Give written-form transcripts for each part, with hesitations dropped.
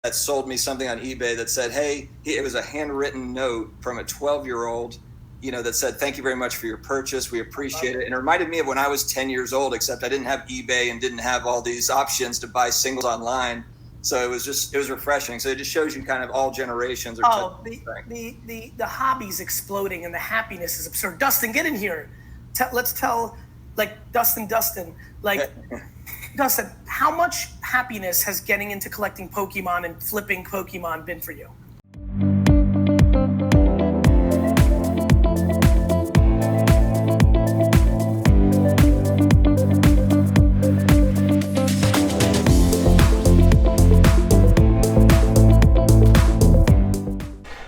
that sold me something on eBay that said, hey, it was a handwritten note from a 12-year-old, that said, thank you very much for your purchase. We appreciate it. And it reminded me of when I was 10 years old, except I didn't have eBay and didn't have all these options to buy singles online. So it was refreshing. So it just shows you kind of all generations. The hobby's exploding and the happiness is absurd. Dustin, get in here. Let's tell, Dustin, Dustin, how much happiness has getting into collecting Pokemon and flipping Pokemon been for you?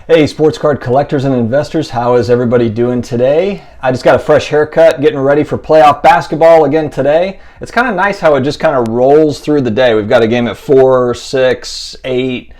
Hey, sports card collectors and investors, how is everybody doing today? I just got a fresh haircut, getting ready for playoff basketball again today. It's kind of nice how it just kind of rolls through the day. We've got a game at 4, 6, 8.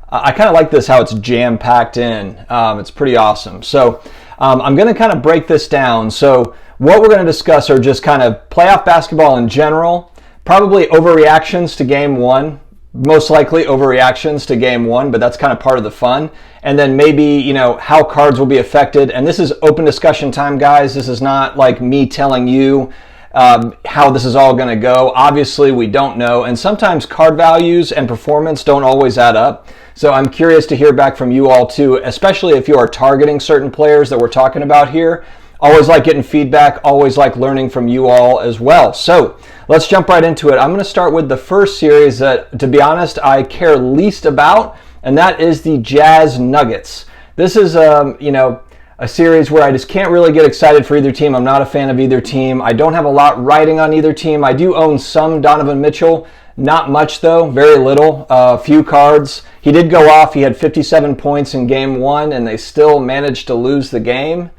I kind of like this, how it's jam-packed in. It's pretty awesome. So I'm going to kind of break this down. So what we're going to discuss are just kind of playoff basketball in general, probably overreactions to game one. Most likely overreactions to game one, but that's kind of part of the fun. And then maybe, how cards will be affected. And this is open discussion time, guys. This is not like me telling you how this is all going to go. Obviously, we don't know. And sometimes card values and performance don't always add up. So I'm curious to hear back from you all too, especially if you are targeting certain players that we're talking about here. Always like getting feedback, always like learning from you all as well. So let's jump right into it. I'm going to start with the first series that, to be honest, I care least about, and that is the Jazz Nuggets. This is, a series where I just can't really get excited for either team. I'm not a fan of either team. I don't have a lot riding on either team. I do own some Donovan Mitchell, not much though, very little, a few cards. He did go off. He had 57 points in game one, and they still managed to lose the game.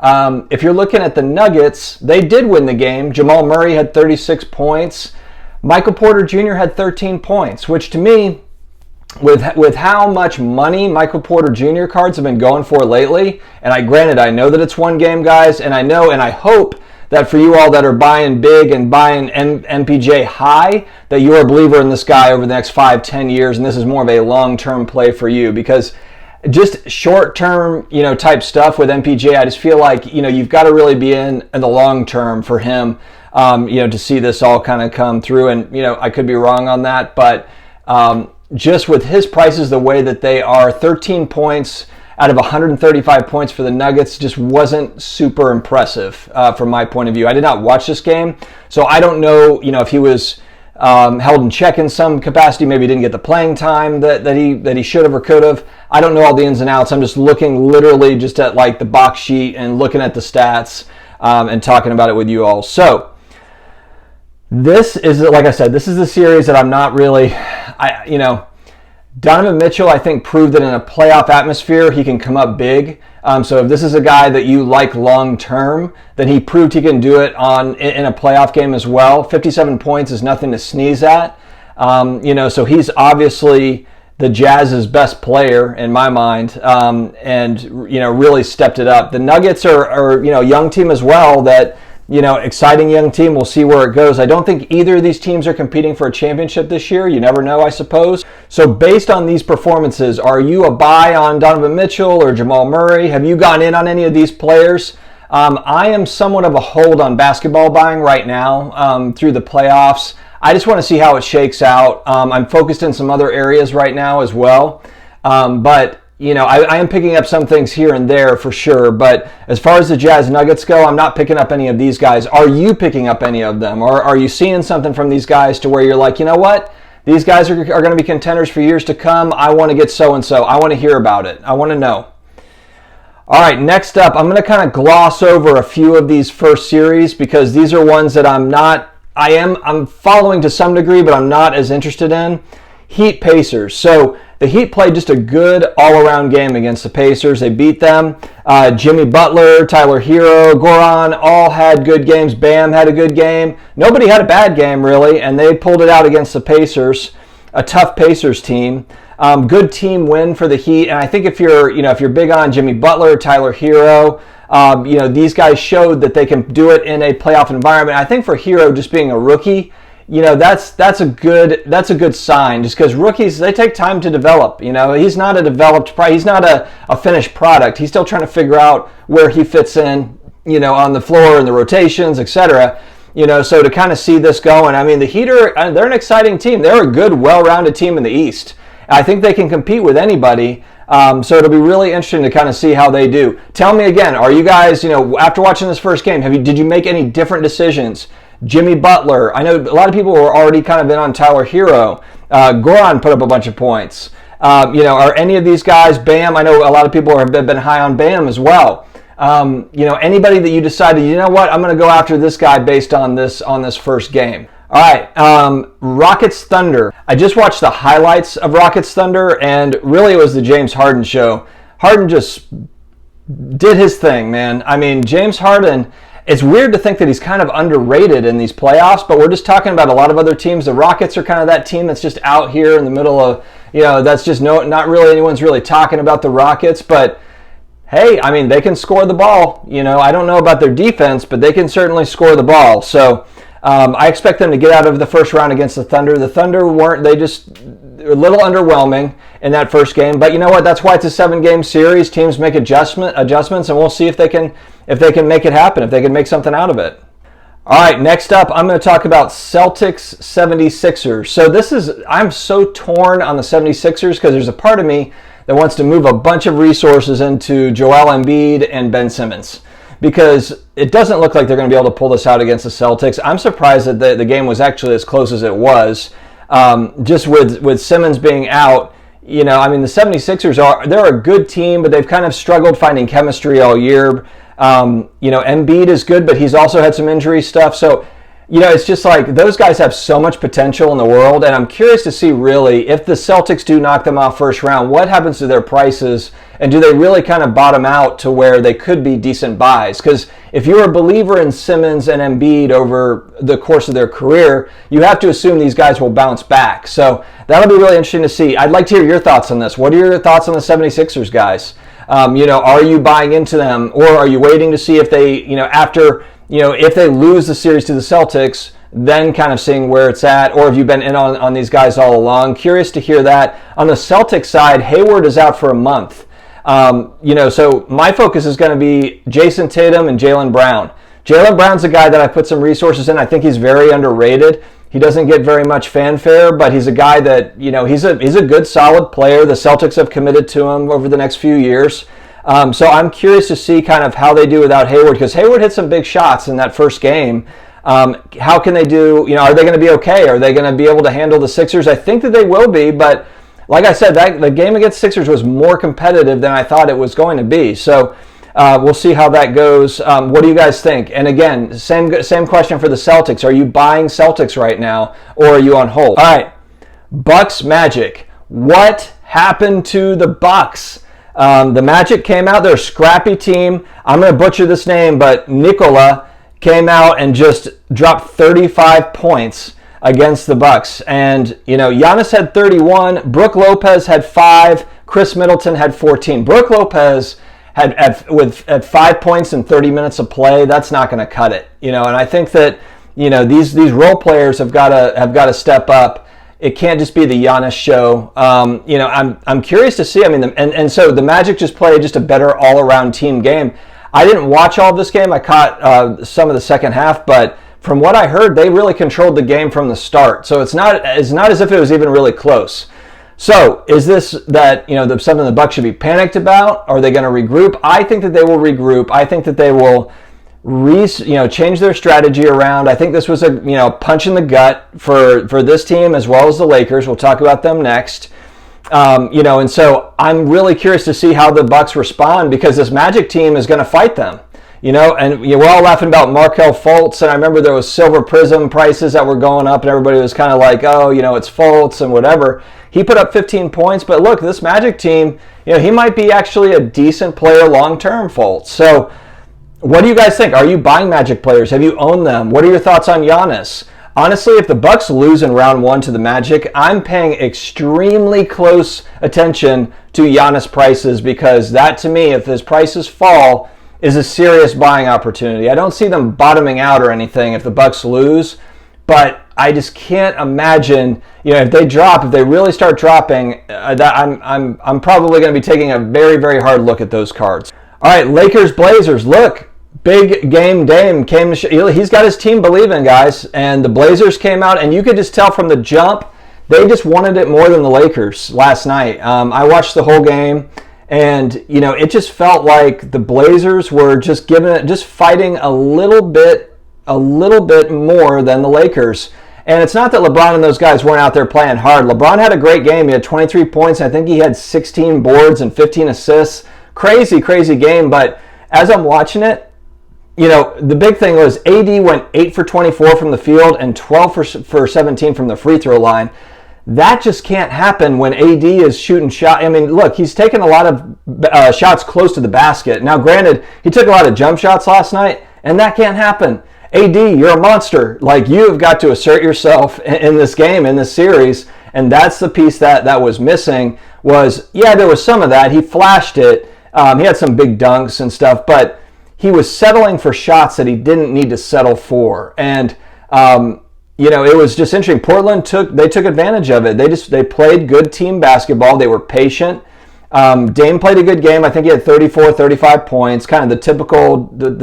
If you're looking at the Nuggets, they did win the game. Jamal Murray had 36 points. Michael Porter Jr. had 13 points, which to me, with how much money Michael Porter Jr. cards have been going for lately, and I know that it's one game, guys, and I know and I hope that for you all that are buying big and buying MPJ high, that you're a believer in this guy over the next 5-10 years, and this is more of a long-term play for you, because just short-term, type stuff with MPJ, I just feel like, you've got to really be in the long term for him, to see this all kind of come through. And, I could be wrong on that, but just with his prices the way that they are, 13 points out of 135 points for the Nuggets just wasn't super impressive from my point of view. I did not watch this game, so I don't know, if he was held in check in some capacity, maybe didn't get the playing time that he should have or could have. I don't know all the ins and outs. I'm just looking literally just at the box sheet and looking at the stats and talking about it with you all. So this is, like I said, this is the series that I'm not really, Donovan Mitchell, I think, proved that in a playoff atmosphere, he can come up big. So if this is a guy that you like long term, then he proved he can do it in a playoff game as well. 57 points is nothing to sneeze at. So he's obviously the Jazz's best player in my mind, and really stepped it up. The Nuggets are a young team as well that, exciting young team. We'll see where it goes. I don't think either of these teams are competing for a championship this year. You never know, I suppose. So based on these performances, are you a buy on Donovan Mitchell or Jamal Murray? Have you gone in on any of these players? I am somewhat of a hold on basketball buying right now through the playoffs. I just want to see how it shakes out. I'm focused in some other areas right now as well. But I am picking up some things here and there for sure, but as far as the Jazz Nuggets go, I'm not picking up any of these guys. Are you picking up any of them? Or are you seeing something from these guys to where you're like, you know what? These guys are going to be contenders for years to come. I want to get so-and-so. I want to hear about it. I want to know. All right, next up, I'm going to kind of gloss over a few of these first series because these are ones that I'm following to some degree, but I'm not as interested in. Heat Pacers. So the Heat played just a good all-around game against the Pacers. They beat them. Jimmy Butler, Tyler Hero, Goran all had good games. Bam had a good game. Nobody had a bad game, really, and they pulled it out against the Pacers, a tough Pacers team. Good team win for the Heat, and I think if you're big on Jimmy Butler, Tyler Hero, these guys showed that they can do it in a playoff environment. I think for Hero just being a rookie, that's a good sign, just because rookies, they take time to develop. He's not he's not a finished product. He's still trying to figure out where he fits in, on the floor and the rotations, etc. So to kind of see this going, I mean, the Heat they're an exciting team. They're a good, well-rounded team in the East. I think they can compete with anybody. So it'll be really interesting to kind of see how they do. Tell me again, are you guys, after watching this first game, did you make any different decisions? Jimmy Butler, I know a lot of people were already kind of in on Tyler Hero. Goran put up a bunch of points. Are any of these guys, Bam? I know a lot of people have been high on Bam as well. Anybody that you decided, I'm going to go after this guy based on this first game. All right, Rockets Thunder. I just watched the highlights of Rockets Thunder, and really it was the James Harden show. Harden just did his thing, man. I mean, James Harden, it's weird to think that he's kind of underrated in these playoffs, but we're just talking about a lot of other teams. The Rockets are kind of that team that's just out here in the middle of, that's just not really anyone's really talking about the Rockets, but hey, I mean, they can score the ball. I don't know about their defense, but they can certainly score the ball. So I expect them to get out of the first round against the Thunder. The Thunder they just a little underwhelming in that first game. But you know what? That's why it's a 7-game series. Teams make adjustments, and we'll see if they can make it happen, if they can make something out of it. All right, next up, I'm going to talk about Celtics 76ers. So I'm so torn on the 76ers because there's a part of me that wants to move a bunch of resources into Joel Embiid and Ben Simmons, because it doesn't look like they're going to be able to pull this out against the Celtics. I'm surprised that the game was actually as close as it was. Just with Simmons being out, the 76ers they're a good team, but they've kind of struggled finding chemistry all year. Embiid is good, but he's also had some injury stuff. So, it's just like those guys have so much potential in the world, and I'm curious to see really if the Celtics do knock them off first round, what happens to their prices, and do they really kind of bottom out to where they could be decent buys? Because if you're a believer in Simmons and Embiid over the course of their career, you have to assume these guys will bounce back. So that'll be really interesting to see. I'd like to hear your thoughts on this. What are your thoughts on the 76ers guys? Are you buying into them, or are you waiting to see if they, if they lose the series to the Celtics, then kind of seeing where it's at, or have you been in on these guys all along? Curious to hear that. On the Celtics side, Hayward is out for a month. So my focus is going to be Jason Tatum and Jaylen Brown. Jaylen Brown's a guy that I put some resources in. I think he's very underrated. He doesn't get very much fanfare, but he's a guy that, he's a good, solid player. The Celtics have committed to him over the next few years. So I'm curious to see kind of how they do without Hayward, because Hayward hit some big shots in that first game. How can they do, are they going to be okay? Are they going to be able to handle the Sixers? I think that they will be, but like I said, the game against Sixers was more competitive than I thought it was going to be. So we'll see how that goes. What do you guys think? And again, same question for the Celtics. Are you buying Celtics right now, or are you on hold? All right, Bucks Magic. What happened to the Bucks? The Magic came out. They're a scrappy team. I'm going to butcher this name, but Nikola came out and just dropped 35 points against the Bucks. And, Giannis had 31. Brook Lopez had 5. Chris Middleton had 14. Brook Lopez had 5 points in 30 minutes of play. That's not going to cut it. And I think that, these role players have got to step up. It can't just be the Giannis show. I'm curious to see. I mean, and so the Magic just played just a better all-around team game. I didn't watch all of this game. I caught some of the second half, but from what I heard, they really controlled the game from the start. So it's not as if it was even really close. So is this that something the Bucks should be panicked about? Are they going to regroup? I think that they will regroup. I think that they will change their strategy around. I think this was a punch in the gut for this team as well as the Lakers. We'll talk about them next. And so I'm really curious to see how the Bucks respond, because this Magic team is going to fight them. And we're all laughing about Markelle Fultz, and I remember there was Silver Prism prices that were going up, and everybody was kind of like, oh, it's Fultz and whatever. He put up 15 points, but look, this Magic team, he might be actually a decent player long-term, Fultz. So what do you guys think? Are you buying Magic players? Have you owned them? What are your thoughts on Giannis? Honestly, if the Bucks lose in round 1 to the Magic, I'm paying extremely close attention to Giannis prices, because that, to me, if his prices fall, is a serious buying opportunity. I don't see them bottoming out or anything if the Bucks lose, but I just can't imagine, if they really start dropping, I'm probably going to be taking a very, very hard look at those cards. All right, Lakers, Blazers. Look, big game Dame came to he's got his team believing, guys, and the Blazers came out, and you could just tell from the jump, they just wanted it more than the Lakers last night. I watched the whole game, and it just felt like the Blazers were just fighting a little bit more than the Lakers. And it's not that LeBron and those guys weren't out there playing hard. LeBron had a great game. He had 23 points. I think he had 16 boards and 15 assists. Crazy, crazy game. But as I'm watching it, the big thing was AD went 8 for 24 from the field and 12 for 17 from the free throw line. That just can't happen when AD is shooting shots. I mean, look, he's taken a lot of shots close to the basket. Now, granted, he took a lot of jump shots last night, and that can't happen. AD, you're a monster. Like, you have got to assert yourself in this game, in this series, and that's the piece that was missing was, there was some of that. He flashed it. He had some big dunks and stuff, but he was settling for shots that he didn't need to settle for. And, it was just interesting. Portland took advantage of it. They played good team basketball. They were patient. Dame played a good game. I think he had 34, 35 points, kind of the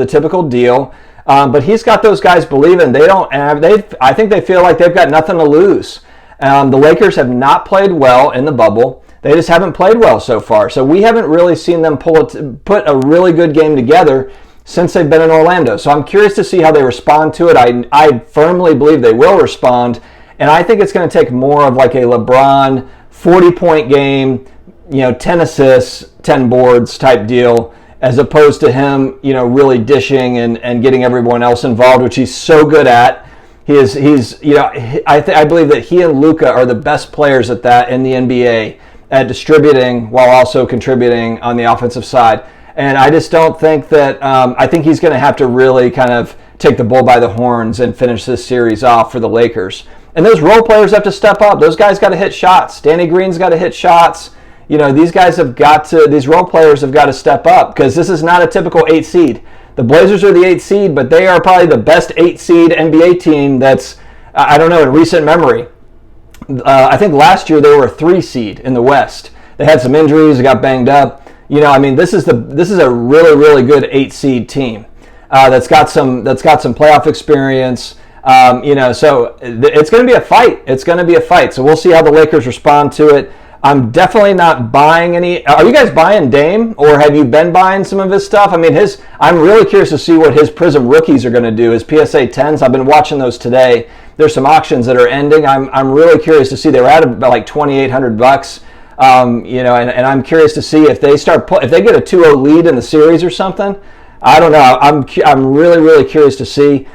typical deal. But he's got those guys believing. I think they feel like they've got nothing to lose. The Lakers have not played well in the bubble. They just haven't played well so far. So we haven't really seen them put a really good game together since they've been in Orlando. So I'm curious to see how they respond to it. I firmly believe they will respond. And I think it's going to take more of like a LeBron 40-point game, 10 assists, 10 boards type deal, as opposed to him, really dishing and getting everyone else involved, which he's so good at. I believe that he and Luka are the best players at that in the NBA, at distributing while also contributing on the offensive side. And I just don't think that, I think he's going to have to really kind of take the bull by the horns and finish this series off for the Lakers. And those role players have to step up. Those guys got to hit shots. Danny Green's got to hit shots. These guys these role players have got to step up because this is not a typical 8 seed. The Blazers are the 8 seed, but they are probably the best 8 seed NBA team that's, I don't know, in recent memory. I think last year they were a 3 seed in the West. They had some injuries, they got banged up. This is a really, really good 8 seed team that's got some playoff experience. So it's going to be a fight. It's going to be a fight. So we'll see how the Lakers respond to it. I'm definitely not buying any. Are you guys buying Dame, or have you been buying some of his stuff? I mean, I'm really curious to see what his Prism rookies are going to do. His PSA 10s. I've been watching those today. There's some auctions that are ending. I'm really curious to see. They were at about like $2,800. And I'm curious to see if they if they get a 2-0 lead in the series or something. I don't know. I'm really, really curious to see.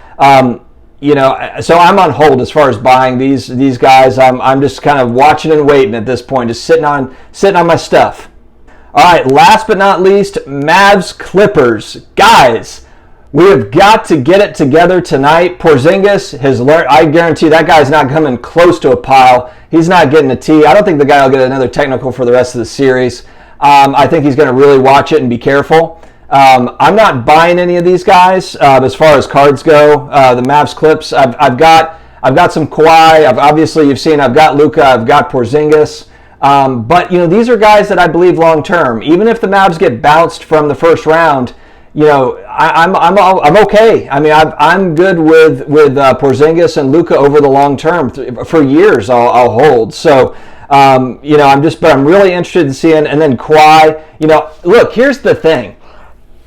So I'm on hold as far as buying these guys. I'm just kind of watching and waiting at this point, just sitting on my stuff. All right, last but not least, Mavs Clippers. Guys, we have got to get it together tonight. Porzingis has learned. I guarantee that guy's not coming close to a pile. He's not getting a tee. I don't think the guy will get another technical for the rest of the series. I think he's going to really watch it and be careful. I'm not buying any of these guys as far as cards go. The Mavs Clips. I've got some Kawhi. Obviously you've seen. I've got Luka. I've got Porzingis. But these are guys that I believe long term. Even if the Mavs get bounced from the first round, I'm okay. I mean, I'm good with Porzingis and Luka over the long term. For years, I'll hold. So. I'm really interested in seeing. And then Kawhi. Look. Here's the thing.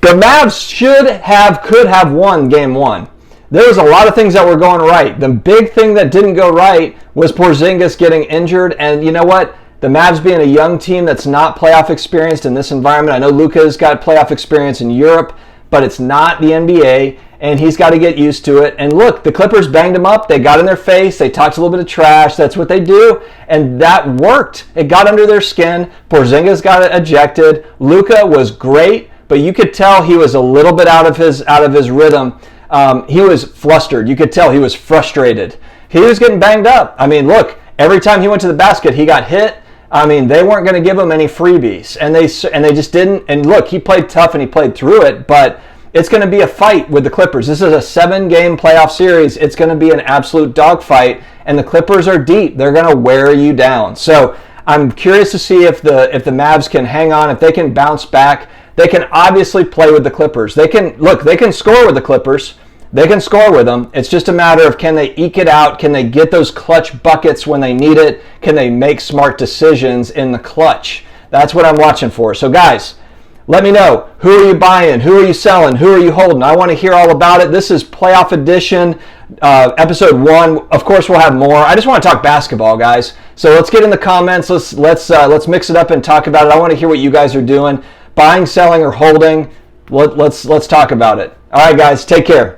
The Mavs could have won Game 1. There was a lot of things that were going right. The big thing that didn't go right was Porzingis getting injured. And you know what? The Mavs being a young team that's not playoff experienced in this environment. I know Luka's got playoff experience in Europe, but it's not the NBA, and he's got to get used to it. And look, the Clippers banged him up. They got in their face. They talked a little bit of trash. That's what they do, and that worked. It got under their skin. Porzingis got ejected. Luka was great. But you could tell he was a little bit out of his rhythm. He was flustered. You could tell he was frustrated. He was getting banged up. I mean, look, every time he went to the basket, he got hit. I mean, they weren't going to give him any freebies, and they just didn't. And look, he played tough and he played through it. But it's going to be a fight with the Clippers. This is a 7-game playoff series. It's going to be an absolute dogfight, and the Clippers are deep. They're going to wear you down. So I'm curious to see if the Mavs can hang on, if they can bounce back. They can obviously play with the Clippers. They can score with the Clippers. They can score with them. It's just a matter of, can they eke it out? Can they get those clutch buckets when they need it? Can they make smart decisions in the clutch? That's what I'm watching for. So guys, let me know. Who are you buying? Who are you selling? Who are you holding? I want to hear all about it. This is Playoff Edition, episode 1. Of course, we'll have more. I just want to talk basketball, guys. So let's get in the comments. Let's mix it up and talk about it. I want to hear what you guys are doing. Buying, selling, or holding. Let's talk about it. All right, guys. Take care.